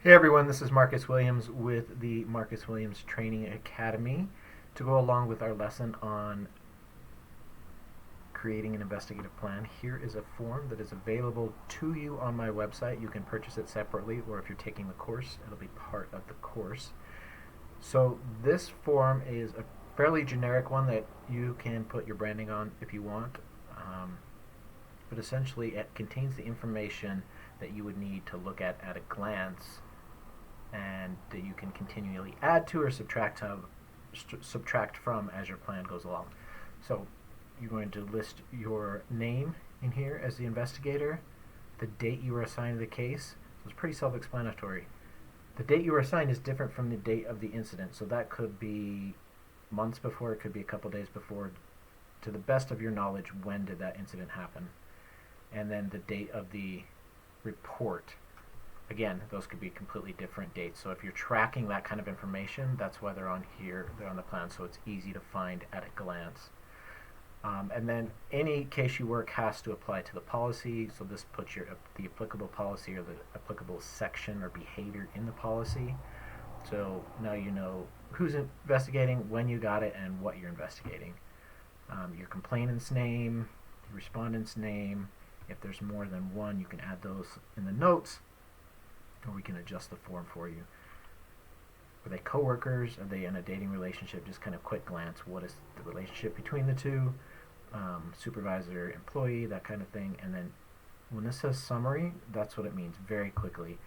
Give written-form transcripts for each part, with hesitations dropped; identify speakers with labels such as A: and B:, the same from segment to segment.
A: Hey everyone, this is Marcus Williams with the Marcus Williams Training Academy. To go along with our lesson on creating an investigative plan, here is a form that is available to you on my website. You can purchase it separately, or if you're taking the course, it'll be part of the course. So this form is a fairly generic one that you can put your branding on if you want, but essentially it contains the information that you would need to look at a glance, and that you can continually add to or subtract from as your plan goes along. So you're going to list your name in here as the investigator, the date you were assigned to the case. So it's pretty self-explanatory. The date you were assigned is different from the date of the incident, so that could be months before, it could be a couple days before. To the best of your knowledge, when did that incident happen? And then the date of the report. Again, those could be completely different dates. So if you're tracking that kind of information, that's why they're on here, they're on the plan, so it's easy to find at a glance. And then any case you work has to apply to the policy, so this puts the applicable policy or the applicable section or behavior in the policy. So now you know who's investigating, when you got it, and what you're investigating. Your complainant's name, the respondent's name. If there's more than one, you can add those in the notes, or we can adjust the form for you. Are they coworkers? Are they in a dating relationship? Just kind of quick glance. What is the relationship between the two? Supervisor, employee, that kind of thing. And then when this says summary, that's what it means very quickly.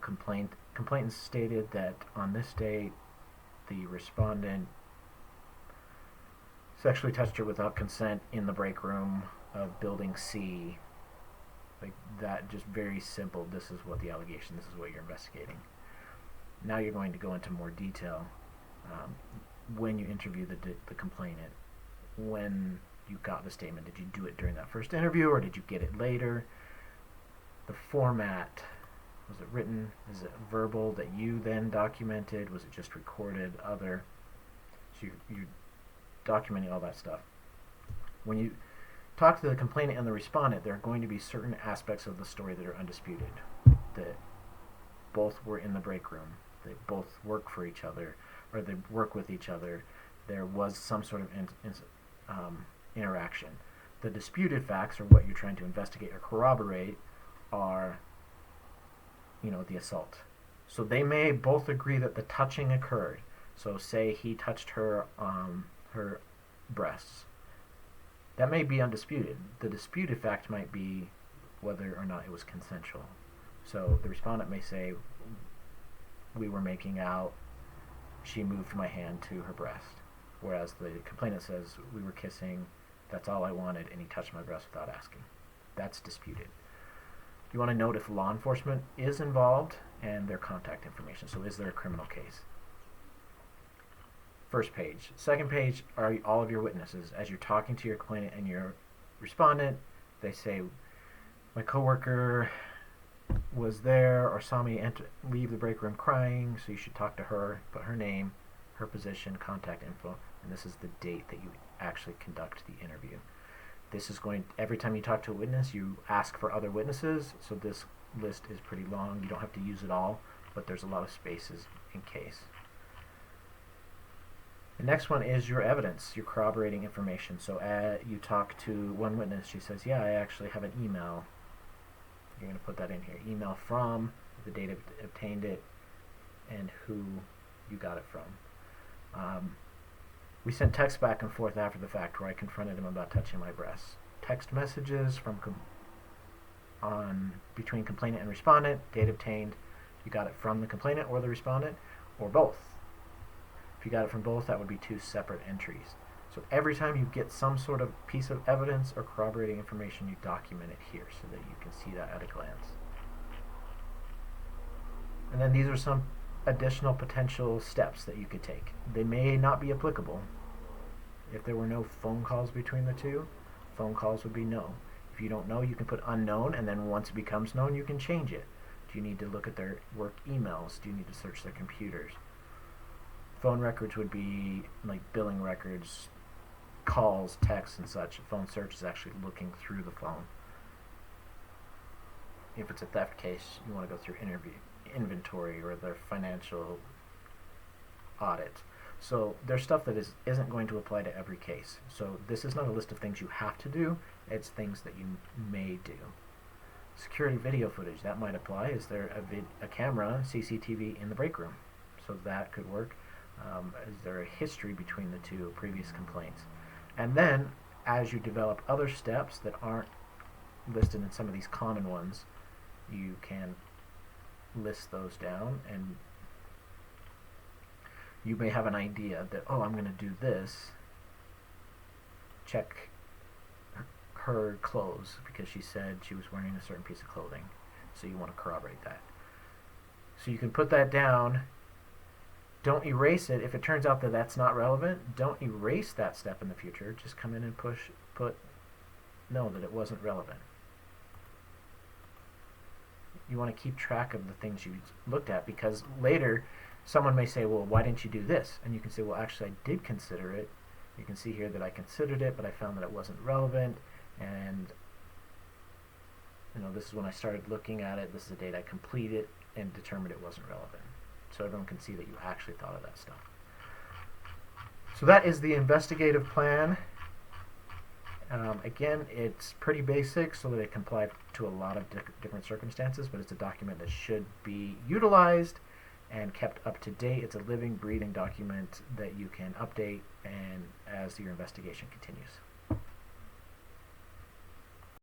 A: Complainant stated that on this date, the respondent sexually touched her without consent in the break room of building C. Like that, just very simple. This is what the allegation, this is what you're investigating. Now you're going to go into more detail when you interview the complainant, when you got the statement. Did you do it during that first interview, or did you get it later? The format, was it written? Is it verbal that you then documented? Was it just recorded? Other? So you're documenting all that stuff. When you talk to the complainant and the respondent, there are going to be certain aspects of the story that are undisputed. That both were in the break room. They both work for each other, or they work with each other. There was some sort of interaction. The disputed facts, or what you're trying to investigate or corroborate, are, the assault. So they may both agree that the touching occurred. So say he touched her her breasts. That may be undisputed. The disputed fact might be whether or not it was consensual. So the respondent may say, we were making out, she moved my hand to her breast. Whereas the complainant says, we were kissing, that's all I wanted, and he touched my breast without asking. That's disputed. You want to note if law enforcement is involved and their contact information. So is there a criminal case? First page. Second page are all of your witnesses. As you're talking to your complainant and your respondent, they say, my coworker was there or saw me leave the break room crying, so you should talk to her, put her name, her position, contact info, and this is the date that you actually conduct the interview. This is every time you talk to a witness, you ask for other witnesses, so this list is pretty long. You don't have to use it all, but there's a lot of spaces in case. The next one is your evidence, your corroborating information. So you talk to one witness, she says, yeah, I actually have an email. You're going to put that in here. Email from, the date obtained it, and who you got it from. We sent texts back and forth after the fact where I confronted him about touching my breasts. Text messages between complainant and respondent, date obtained. You got it from the complainant or the respondent, or both. If you got it from both, that would be two separate entries. So every time you get some sort of piece of evidence or corroborating information, you document it here so that you can see that at a glance. And then these are some additional potential steps that you could take. They may not be applicable. If there were no phone calls between the two, phone calls would be no. If you don't know, you can put unknown, and then once it becomes known, you can change it. Do you need to look at their work emails? Do you need to search their computers? Phone records would be like billing records, calls, texts, and such. A phone search is actually looking through the phone. If it's a theft case, you want to go through inventory or their financial audit. So there's stuff that isn't going to apply to every case. So this is not a list of things you have to do, it's things that you may do. Security video footage, that might apply. Is there a camera, CCTV, in the break room? So that could work. Is there a history between the two previous complaints? And then, as you develop other steps that aren't listed in some of these common ones, you can list those down, and you may have an idea that, oh, I'm going to do this. Check her clothes because she said she was wearing a certain piece of clothing. So you want to corroborate that. So you can put that down. Don't erase it. If it turns out that that's not relevant, don't erase that step in the future. Just come in and put no, that it wasn't relevant. You want to keep track of the things you looked at, because later someone may say, well, why didn't you do this? And you can say, well, actually I did consider it. You can see here that I considered it, but I found that it wasn't relevant, and this is when I started looking at it. This is the date I completed and determined it wasn't relevant. So everyone can see that you actually thought of that stuff. So that is the investigative plan. Again, it's pretty basic so that it can apply to a lot of different circumstances, but it's a document that should be utilized and kept up to date. It's a living, breathing document that you can update and as your investigation continues.